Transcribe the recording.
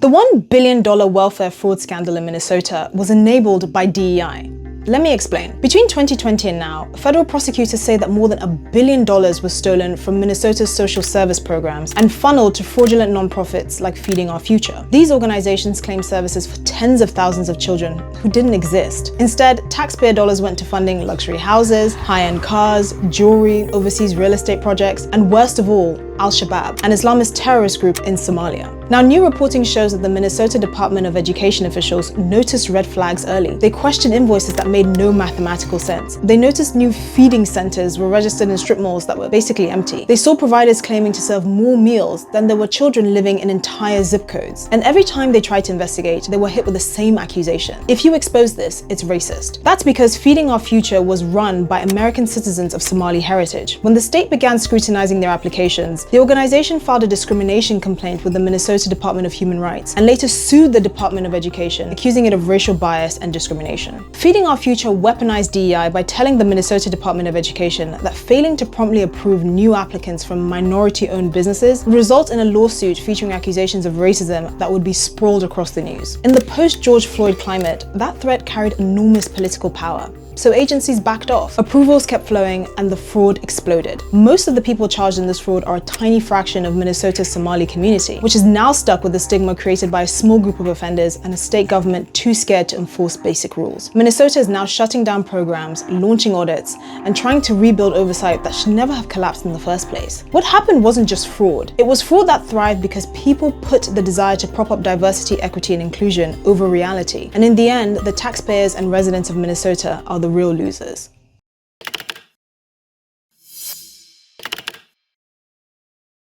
The $1 billion welfare fraud scandal in Minnesota was enabled by DEI. Let me explain. Between 2020 and now, federal prosecutors say that more than $1 billion was stolen from Minnesota's social service programs and funneled to fraudulent nonprofits like Feeding Our Future. These organizations claim services for tens of thousands of children who didn't exist. Instead, taxpayer dollars went to funding luxury houses, high-end cars, jewelry, overseas real estate projects, and worst of all, Al-Shabaab, an Islamist terrorist group in Somalia. Now, new reporting shows that the Minnesota Department of Education officials noticed red flags early. They questioned invoices that made no mathematical sense. They noticed new feeding centers were registered in strip malls that were basically empty. They saw providers claiming to serve more meals than there were children living in entire zip codes. And every time they tried to investigate, they were hit with the same accusation. If you expose this, it's racist. That's because Feeding Our Future was run by American citizens of Somali heritage. When the state began scrutinizing their applications, the organization filed a discrimination complaint with the Minnesota Department of Human Rights and later sued the Department of Education, accusing it of racial bias and discrimination. Feeding Our Future weaponized DEI by telling the Minnesota Department of Education that failing to promptly approve new applicants from minority-owned businesses would result in a lawsuit featuring accusations of racism that would be sprawled across the news. In the post-George Floyd climate, that threat carried enormous political power. So agencies backed off, approvals kept flowing, and the fraud exploded. Most of the people charged in this fraud are a tiny fraction of Minnesota's Somali community, which is now stuck with the stigma created by a small group of offenders and a state government too scared to enforce basic rules. Minnesota is now shutting down programs, launching audits, and trying to rebuild oversight that should never have collapsed in the first place. What happened wasn't just fraud. It was fraud that thrived because people put the desire to prop up diversity, equity, and inclusion over reality. And in the end, the taxpayers and residents of Minnesota are the real losers.